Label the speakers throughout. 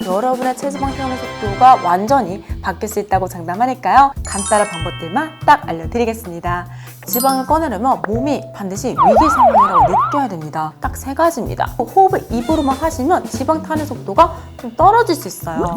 Speaker 1: 여러분의 체지방 태우는 속도가 완전히 바뀔 수 있다고 장담하니까요. 간단한 방법들만 딱 알려드리겠습니다. 지방을 꺼내려면 몸이 반드시 위기 상황이라고 느껴야 됩니다. 딱 3가지입니다. 호흡을 입으로만 하시면 지방 타는 속도가 좀 떨어질 수 있어요.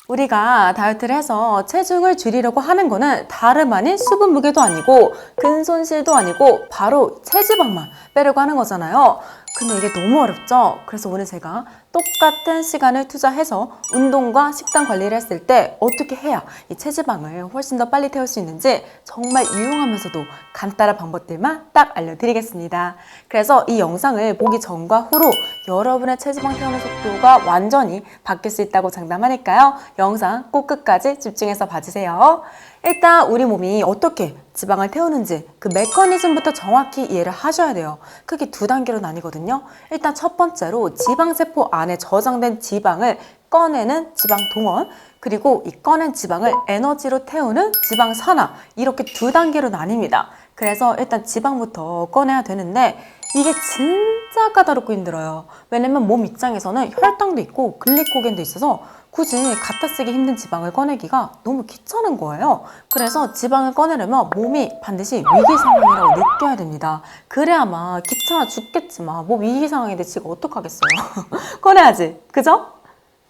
Speaker 1: 우리가 다이어트를 해서 체중을 줄이려고 하는 거는 다름 아닌 수분 무게도 아니고 근손실도 아니고 바로 체지방만 빼려고 하는 거잖아요. 근데 이게 너무 어렵죠? 그래서 오늘 제가 똑같은 시간을 투자해서 운동과 식단 관리를 했을 때 어떻게 해야 이 체지방을 훨씬 더 빨리 태울 수 있는지 정말 유용하면서도 간단한 방법들만 딱 알려드리겠습니다. 그래서 이 영상을 보기 전과 후로 여러분의 체지방 태우는 속도가 완전히 바뀔 수 있다고 장담하니까요. 영상 꼭 끝까지 집중해서 봐주세요. 일단 우리 몸이 어떻게 지방을 태우는지 그 메커니즘부터 정확히 이해를 하셔야 돼요. 크게 2단계로 나뉘거든요. 일단 첫 번째로 지방세포 안에 저장된 지방을 꺼내는 지방 동원, 그리고 이 꺼낸 지방을 에너지로 태우는 지방 산화, 이렇게 2단계로 나뉩니다. 그래서 일단 지방부터 꺼내야 되는데 이게 진짜 까다롭고 힘들어요. 왜냐면 몸 입장에서는 혈당도 있고 글리코겐도 있어서 굳이 갖다 쓰기 힘든 지방을 꺼내기가 너무 귀찮은 거예요. 그래서 지방을 꺼내려면 몸이 반드시 위기 상황이라고 느껴야 됩니다. 그래야만 귀찮아 죽겠지만 뭐 위기 상황인데 지가 어떡하겠어요. 꺼내야지, 그죠?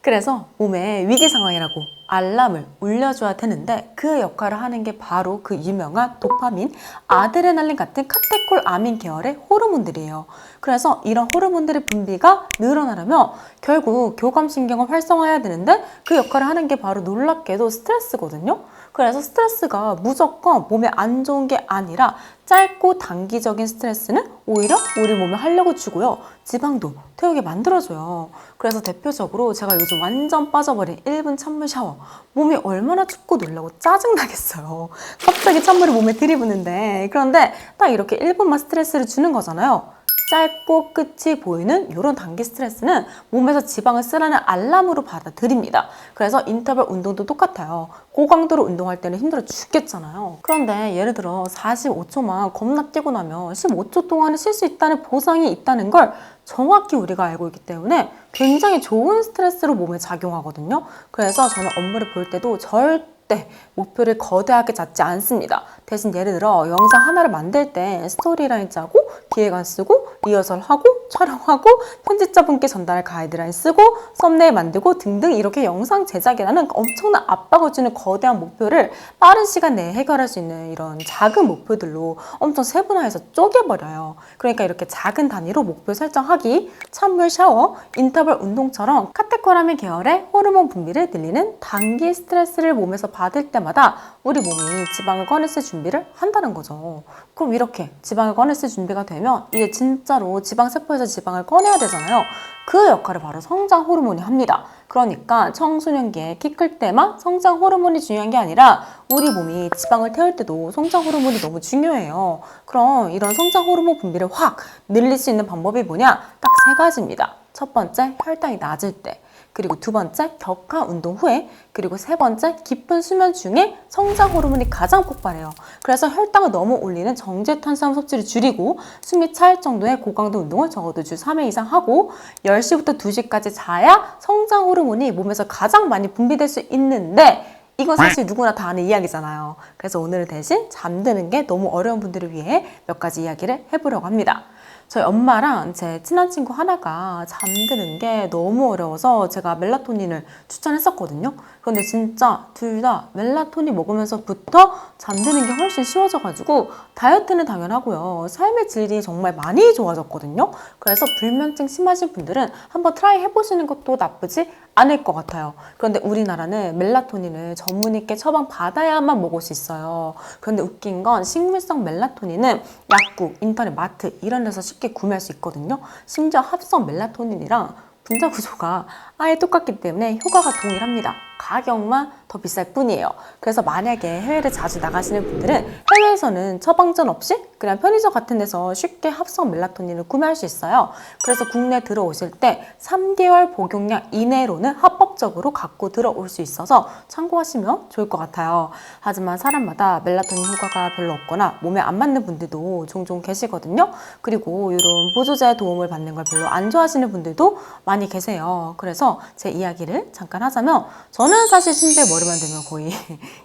Speaker 1: 그래서 몸에 위기 상황이라고 알람을 울려줘야 되는데 그 역할을 하는 게 바로 그 유명한 도파민, 아드레날린 같은 카테콜아민 계열의 호르몬들이에요. 그래서 이런 호르몬들의 분비가 늘어나려면 결국 교감신경을 활성화해야 되는데 그 역할을 하는 게 바로 놀랍게도 스트레스거든요. 그래서 스트레스가 무조건 몸에 안 좋은 게 아니라 짧고 단기적인 스트레스는 오히려 우리 몸에 활력을 주고요. 지방도 태우게 만들어줘요. 그래서 대표적으로 제가 요즘 완전 빠져버린 1분 찬물 샤워. 몸이 얼마나 춥고 놀라고 짜증나겠어요. 갑자기 찬물을 몸에 들이부는데 그런데 딱 이렇게 1분만 스트레스를 주는 거잖아요. 짧고 끝이 보이는 이런 단기 스트레스는 몸에서 지방을 쓰라는 알람으로 받아들입니다. 그래서 인터벌 운동도 똑같아요. 고강도로 운동할 때는 힘들어 죽겠잖아요. 그런데 예를 들어 45초만 겁나 뛰고 나면 15초 동안은 쉴 수 있다는 보장이 있다는 걸 정확히 우리가 알고 있기 때문에 굉장히 좋은 스트레스로 몸에 작용하거든요. 그래서 저는 업무를 볼 때도 절대 목표를 거대하게 잡지 않습니다. 대신 예를 들어 영상 하나를 만들 때 스토리라인 짜고 기획안 쓰고 리허설하고 촬영하고 편집자분께 전달할 가이드라인 쓰고 썸네일 만들고 등등 이렇게 영상 제작이라는 엄청난 압박을 주는 거대한 목표를 빠른 시간 내에 해결할 수 있는 이런 작은 목표들로 엄청 세분화해서 쪼개버려요. 그러니까 이렇게 작은 단위로 목표 설정하기, 찬물 샤워, 인터벌 운동처럼 카테콜아민 계열의 호르몬 분비를 늘리는 단기 스트레스를 몸에서 받을 때마다 우리 몸이 지방을 꺼냈을 준비를 한다는 거죠. 그럼 이렇게 지방을 꺼냈을 준비가 되면 이게 진짜로 지방세포에서 지방을 꺼내야 되잖아요. 그 역할을 바로 성장 호르몬이 합니다. 그러니까 청소년기에 키 클 때만 성장 호르몬이 중요한 게 아니라 우리 몸이 지방을 태울 때도 성장 호르몬이 너무 중요해요. 그럼 이런 성장 호르몬 분비를 확 늘릴 수 있는 방법이 뭐냐? 딱 3가지입니다. 첫 번째, 혈당이 낮을 때. 그리고 2번째, 격한 운동 후에, 그리고 3번째, 깊은 수면 중에 성장 호르몬이 가장 폭발해요. 그래서 혈당을 너무 올리는 정제 탄수화물 섭취를 줄이고 숨이 찰 정도의 고강도 운동을 적어도 주 3회 이상 하고 10시부터 2시까지 자야 성장 호르몬이 몸에서 가장 많이 분비될 수 있는데 이건 사실 누구나 다 아는 이야기잖아요. 그래서 오늘은 대신 잠드는 게 너무 어려운 분들을 위해 몇 가지 이야기를 해보려고 합니다. 저희 엄마랑 제 친한 친구 하나가 잠드는 게 너무 어려워서 제가 멜라토닌을 추천했었거든요. 그런데 진짜 둘 다 멜라토닌 먹으면서부터 잠드는 게 훨씬 쉬워져가지고 다이어트는 당연하고요. 삶의 질이 정말 많이 좋아졌거든요. 그래서 불면증 심하신 분들은 한번 트라이 해보시는 것도 나쁘지 않을 것 같아요. 그런데 우리나라는 멜라토닌을 전문의께 처방받아야만 먹을 수 있어요. 그런데 웃긴 건 식물성 멜라토닌은 약국, 인터넷, 마트 이런 데서 쉽게 구매할 수 있거든요. 심지어 합성 멜라토닌이랑 분자 구조가 아예 똑같기 때문에 효과가 동일합니다. 가격만 더 비쌀 뿐이에요. 그래서 만약에 해외를 자주 나가시는 분들은 해외에서는 처방전 없이 그냥 편의점 같은 데서 쉽게 합성 멜라토닌을 구매할 수 있어요. 그래서 국내 들어오실 때 3개월 복용량 이내로는 합법적으로 갖고 들어올 수 있어서 참고하시면 좋을 것 같아요. 하지만 사람마다 멜라토닌 효과가 별로 없거나 몸에 안 맞는 분들도 종종 계시거든요. 그리고 이런 보조제 도움을 받는 걸 별로 안 좋아하시는 분들도 많이 계세요. 그래서 제 이야기를 잠깐 하자면 저는 사실 침대에 머리만 대면 거의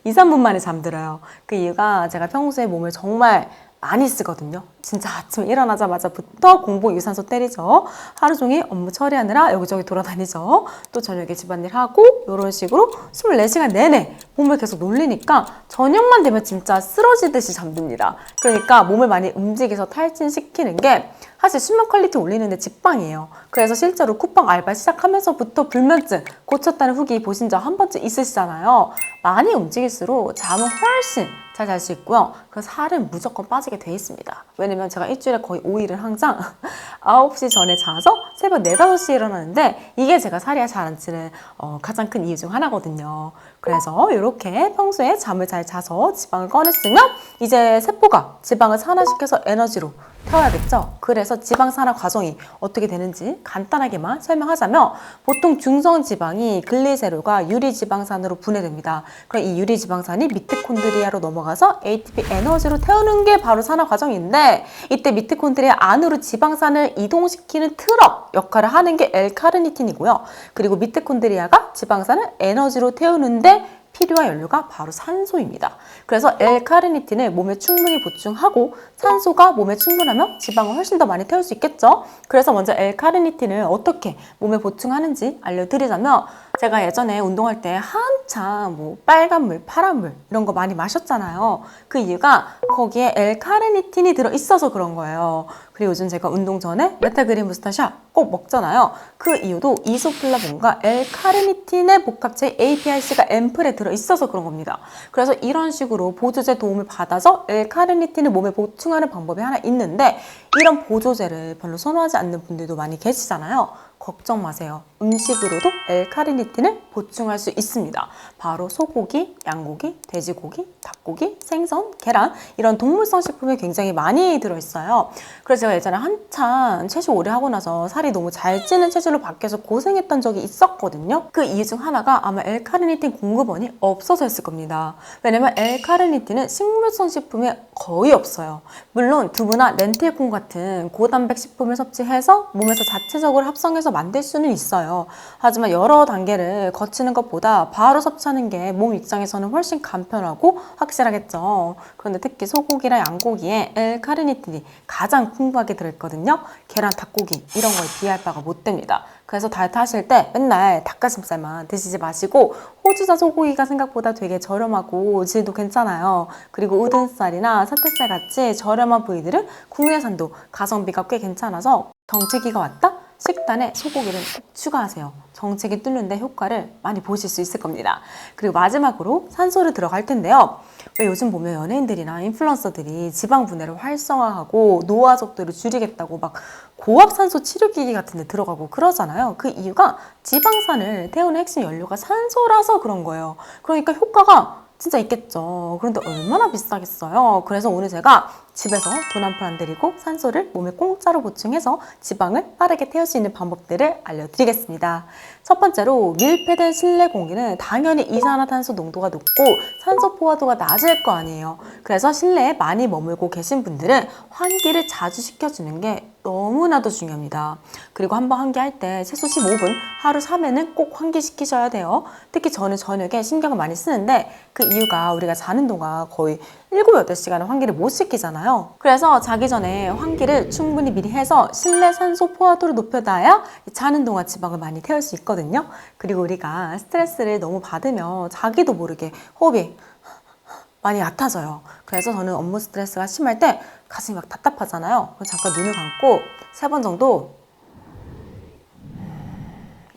Speaker 1: 2, 3분 만에 잠들어요. 그 이유가 제가 평소에 몸을 정말 많이 쓰거든요. 진짜 아침에 일어나자마자부터 공복 유산소 때리죠. 하루 종일 업무 처리하느라 여기저기 돌아다니죠. 또 저녁에 집안일 하고 이런 식으로 24시간 내내 몸을 계속 놀리니까 저녁만 되면 진짜 쓰러지듯이 잠듭니다. 그러니까 몸을 많이 움직여서 탈진시키는 게 사실 수면 퀄리티 올리는데 직방이에요. 그래서 실제로 쿠팡 알바 시작하면서부터 불면증 고쳤다는 후기 보신 적 한 번쯤 있으시잖아요. 많이 움직일수록 잠은 훨씬 잘 잘 수 있고요. 그 살은 무조건 빠지게 돼 있습니다. 왜냐면 제가 일주일에 거의 5일을 항상 9시 전에 자서 새벽 4, 5시에 일어나는데 이게 제가 살이 잘 안 찌는 가장 큰 이유 중 하나거든요. 그래서 이렇게 평소에 잠을 잘 자서 지방을 꺼냈으면 이제 세포가 지방을 산화시켜서 에너지로 태워야겠죠. 그래서 지방 산화 과정이 어떻게 되는지 간단하게만 설명하자면 보통 중성 지방이 글리세롤과 유리지방산으로 분해됩니다. 그럼 이 유리지방산이 미토콘드리아로 넘어가서 ATP 에너지로 태우는 게 바로 산화 과정인데 이때 미토콘드리아 안으로 지방산을 이동시키는 트럭 역할을 하는 게 L카르니틴이고요. 그리고 미토콘드리아가 지방산을 에너지로 태우는데 필요한 연료가 바로 산소입니다. 그래서 L카르니틴을 몸에 충분히 보충하고 산소가 몸에 충분하면 지방을 훨씬 더 많이 태울 수 있겠죠. 그래서 먼저 L카르니틴을 어떻게 몸에 보충하는지 알려드리자면 제가 예전에 운동할 때 한참 뭐 빨간물, 파란물 이런 거 많이 마셨잖아요. 그 이유가 거기에 L카르니틴이 들어있어서 그런 거예요. 그리고 요즘 제가 운동 전에 메타그린 부스터샷 꼭 먹잖아요. 그 이유도 이소플라본과 L카르니틴의 복합체 APIC가 앰플에 들어있어서 그런 겁니다. 그래서 이런 식으로 보조제 도움을 받아서 L카르니틴을 몸에 보충하는 방법이 하나 있는데 이런 보조제를 별로 선호하지 않는 분들도 많이 계시잖아요. 걱정 마세요. 음식으로도 L카르니틴을 보충할 수 있습니다. 바로 소고기, 양고기, 돼지고기, 닭고기, 생선, 계란 이런 동물성 식품이 굉장히 많이 들어있어요. 그래서 제가 예전에 한참 채식 오래 하고 나서 살이 너무 잘 찌는 체질로 바뀌어서 고생했던 적이 있었거든요. 그 이유 중 하나가 아마 L카르니틴 공급원이 없어서였을 겁니다. 왜냐면 L카르니틴은 식물성 식품에 거의 없어요. 물론 두부나 렌틸콩 같은 고단백 식품을 섭취해서 몸에서 자체적으로 합성해서 만들 수는 있어요. 하지만 여러 단계를 거치는 것보다 바로 섭취하는 게 몸 입장에서는 훨씬 간편하고 확실하겠죠. 그런데 특히 소고기랑 양고기에 L카르니틴이 가장 풍부하게 들어있거든요. 계란, 닭고기 이런 거에 비할 바가 못 됩니다. 그래서 다이어트 하실 때 맨날 닭가슴살만 드시지 마시고 호주산 소고기가 생각보다 되게 저렴하고 질도 괜찮아요. 그리고 우둔살이나 사태살 같이 저렴한 부위들은 국내산도 가성비가 꽤 괜찮아서 정체기가 왔다? 식단에 소고기를 꼭 추가하세요. 정체기 뚫는데 효과를 많이 보실 수 있을 겁니다. 그리고 마지막으로 산소를 들어갈 텐데요. 왜 요즘 보면 연예인들이나 인플루언서들이 지방 분해를 활성화하고 노화 속도를 줄이겠다고 막 고압산소 치료기기 같은 데 들어가고 그러잖아요. 그 이유가 지방산을 태우는 핵심 연료가 산소라서 그런 거예요. 그러니까 효과가 진짜 있겠죠. 그런데 얼마나 비싸겠어요. 그래서 오늘 제가 집에서 돈 한 푼 안 들이고 산소를 몸에 공짜로 보충해서 지방을 빠르게 태울 수 있는 방법들을 알려드리겠습니다. 첫 번째로 밀폐된 실내 공기는 당연히 이산화탄소 농도가 높고 산소 포화도가 낮을 거 아니에요. 그래서 실내에 많이 머물고 계신 분들은 환기를 자주 시켜주는 게 너무나도 중요합니다. 그리고 한번 환기할 때 최소 15분, 하루 3회는 꼭 환기시키셔야 돼요. 특히 저는 저녁에 신경을 많이 쓰는데 그 이유가 우리가 자는 동안 거의 7, 8시간은 환기를 못 시키잖아요. 그래서 자기 전에 환기를 충분히 미리 해서 실내 산소 포화도를 높여놔야 자는 동안 지방을 많이 태울 수 있거든요. 그리고 우리가 스트레스를 너무 받으면 자기도 모르게 호흡이 많이 얕아져요. 그래서 저는 업무 스트레스가 심할 때 가슴이 막 답답하잖아요. 그래서 잠깐 눈을 감고 3번 정도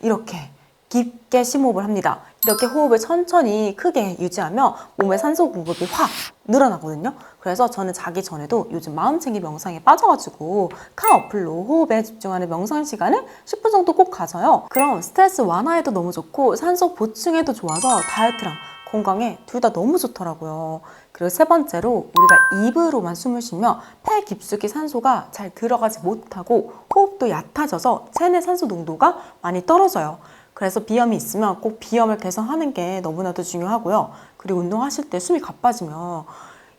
Speaker 1: 이렇게 깊게 심호흡을 합니다. 이렇게 호흡을 천천히 크게 유지하면 몸에 산소 공급이 확 늘어나거든요. 그래서 저는 자기 전에도 요즘 마음챙기 명상에 빠져가지고 카 어플로 호흡에 집중하는 명상 시간을 10분 정도 꼭 가져요. 그럼 스트레스 완화에도 너무 좋고 산소 보충에도 좋아서 다이어트랑 건강에 둘 다 너무 좋더라고요. 그리고 세 번째로 우리가 입으로만 숨을 쉬며 폐 깊숙이 산소가 잘 들어가지 못하고 호흡도 얕아져서 체내 산소 농도가 많이 떨어져요. 그래서 비염이 있으면 꼭 비염을 개선하는 게 너무나도 중요하고요. 그리고 운동하실 때 숨이 가빠지면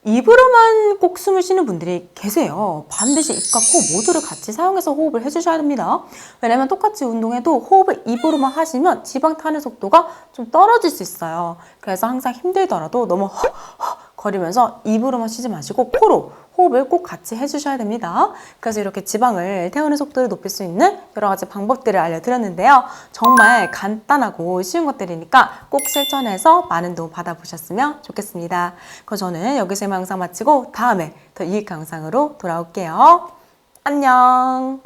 Speaker 1: 입으로만 꼭 숨을 쉬는 분들이 계세요. 반드시 입과 코 모두를 같이 사용해서 호흡을 해주셔야 됩니다. 왜냐면 똑같이 운동해도 호흡을 입으로만 하시면 지방 타는 속도가 좀 떨어질 수 있어요. 그래서 항상 힘들더라도 너무 허 거리면서 입으로만 쉬지 마시고 코로 호흡을 꼭 같이 해주셔야 됩니다. 그래서 이렇게 지방을 태우는 속도를 높일 수 있는 여러 가지 방법들을 알려드렸는데요. 정말 간단하고 쉬운 것들이니까 꼭 실천해서 많은 도움 받아보셨으면 좋겠습니다. 그럼 저는 여기서 이 영상 마치고 다음에 더 유익한 영상으로 돌아올게요. 안녕.